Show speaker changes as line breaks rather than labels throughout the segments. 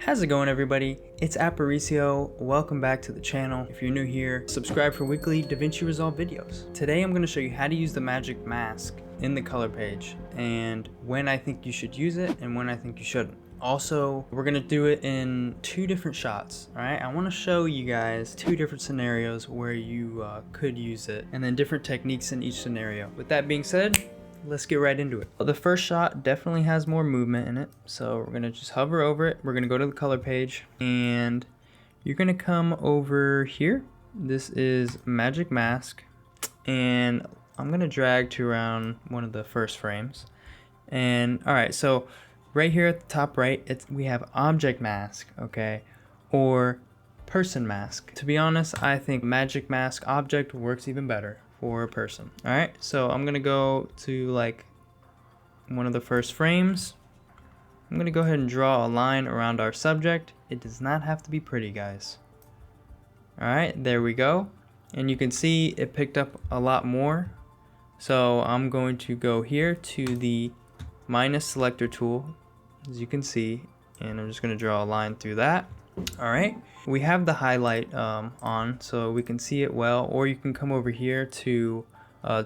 How's it going, everybody? It's Aparicio. Welcome back to the channel. If you're new here, subscribe for weekly Davinci Resolve videos. Today I'm going to show you how to use the magic mask in the color page and when I think you should use it and when I think you shouldn't. Also, we're going to do it in two different shots. All right, I want to show you guys two different scenarios where you could use it and then different techniques in each scenario. With that being said, let's get right into it. Well, the first shot definitely has more movement in it, so we're gonna just hover over it. We're gonna go to the color page and you're gonna come over here. This is magic mask, and I'm gonna drag to around one of the first frames. And all right, so right here at the top right, we have object mask, okay, or person mask. To be honest, I think magic mask object works even better for a person. All right, so I'm gonna go to like one of the first frames. I'm gonna go ahead and draw a line around our subject. It does not have to be pretty, guys. All right, there we go. And you can see it picked up a lot more. So I'm going to go here to the minus selector tool, as you can see, and I'm just gonna draw a line through that. All right, we have the highlight on so we can see it well, or you can come over here to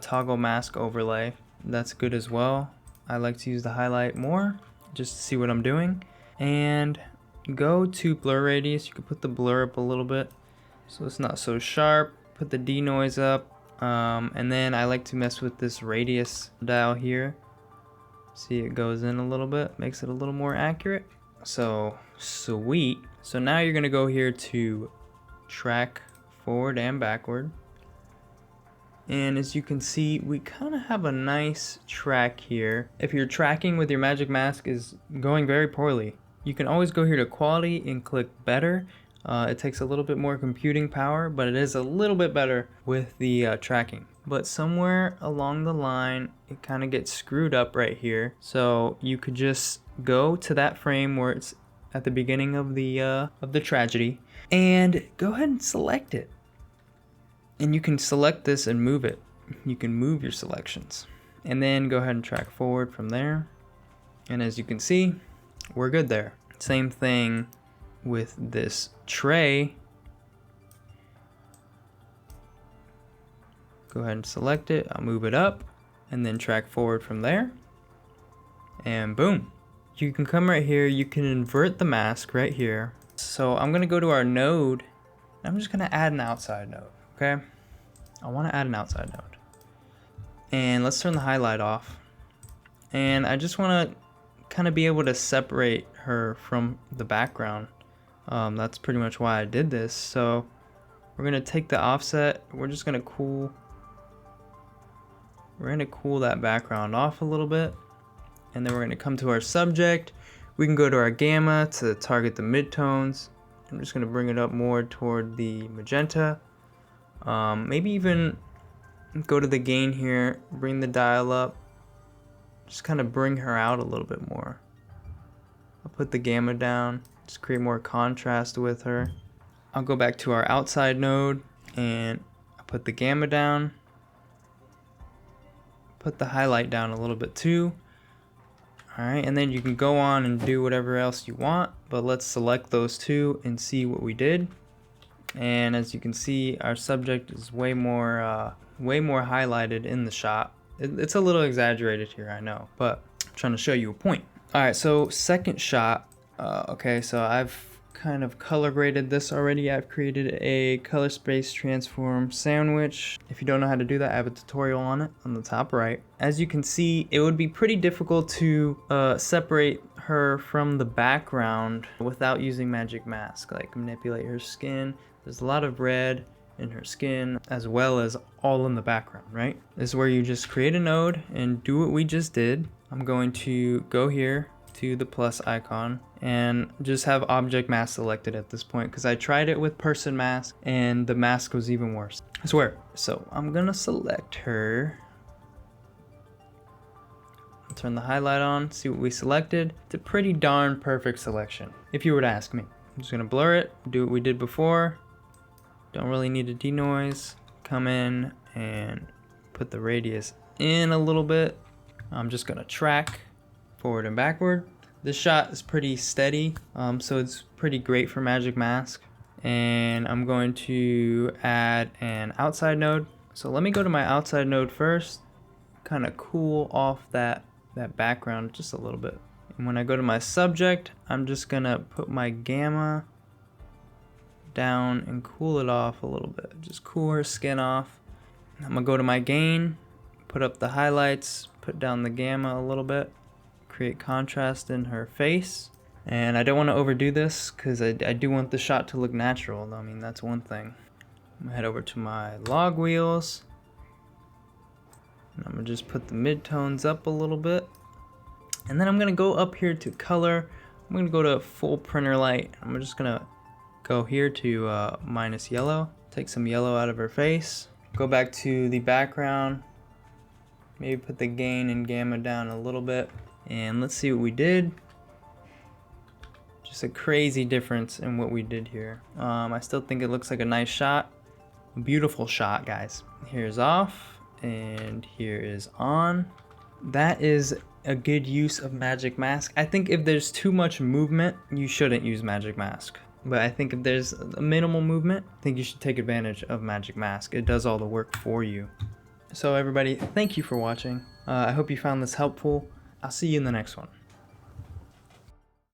toggle mask overlay. That's good as well. I like to use the highlight more just to see what I'm doing. And go to blur radius. You can put the blur up a little bit so it's not so sharp. Put the denoise up, and then I like to mess with this radius dial here. See, it goes in a little bit, makes it a little more accurate. So sweet. So now you're gonna go here to track forward and backward. And as you can see, we kind of have a nice track here. If your tracking with your magic mask is going very poorly, you can always go here to quality and click better. It takes a little bit more computing power, but it is a little bit better with the tracking. But somewhere along the line, it kind of gets screwed up right here. So you could just go to that frame where it's at the beginning of the tragedy and go ahead and select it. And you can select this and move it. You can move your selections and then go ahead and track forward from there. And as you can see, we're good there. Same thing with this tray. Go ahead and select it. I'll move it up and then track forward from there. And boom. You can come right here. You can invert the mask right here. So I'm gonna go to our node. I'm just gonna add an outside node, okay? I wanna add an outside node. And let's turn the highlight off. And I just wanna kind of be able to separate her from the background. That's pretty much why I did this. So we're gonna take the offset. We're just gonna cool that background off a little bit. And then we're gonna come to our subject. We can go to our gamma to target the midtones. I'm just gonna bring it up more toward the magenta. Maybe even go to the gain here, bring the dial up. Just kind of bring her out a little bit more. I'll put the gamma down, just create more contrast with her. I'll go back to our outside node and I'll put the gamma down. Put the highlight down a little bit too. All right, and then you can go on and do whatever else you want, but let's select those two and see what we did. And as you can see, our subject is way more highlighted in the shot. It's a little exaggerated here, I know, but I'm trying to show you a point. All right, so second shot. Okay, so I've kind of color graded this already. I've created a color space transform sandwich. If you don't know how to do that, I have a tutorial on it on the top right. As you can see, it would be pretty difficult to separate her from the background without using magic mask, like manipulate her skin. There's a lot of red in her skin as well as all in the background, right? This is where you just create a node and do what we just did. I'm going to go here to the plus icon and just have object mask selected at this point because I tried it with person mask and the mask was even worse, I swear. So I'm gonna select her. I'll turn the highlight on, see what we selected. It's a pretty darn perfect selection, if you were to ask me. I'm just gonna blur it, do what we did before. Don't really need a denoise. Come in and put the radius in a little bit. I'm just gonna track forward and backward. This shot is pretty steady, so it's pretty great for magic mask. And I'm going to add an outside node. So let me go to my outside node first, kind of cool off that background just a little bit. And when I go to my subject, I'm just gonna put my gamma down and cool it off a little bit. Just cool her skin off. I'm gonna go to my gain, put up the highlights, put down the gamma a little bit, create contrast in her face. And I don't want to overdo this because I do want the shot to look natural. I mean, that's one thing. I'm gonna head over to my log wheels. And I'm gonna just put the midtones up a little bit. And then I'm gonna go up here to color. I'm gonna go to full printer light. I'm just gonna go here to minus yellow. Take some yellow out of her face. Go back to the background. Maybe put the gain and gamma down a little bit. And let's see what we did. Just a crazy difference in what we did here. I still think it looks like a nice shot. A beautiful shot, guys. Here's off and here is on. That is a good use of magic mask. I think if there's too much movement, you shouldn't use magic mask. But I think if there's a minimal movement, I think you should take advantage of magic mask. It does all the work for you. So everybody, thank you for watching. I hope you found this helpful. I'll see you in the next one.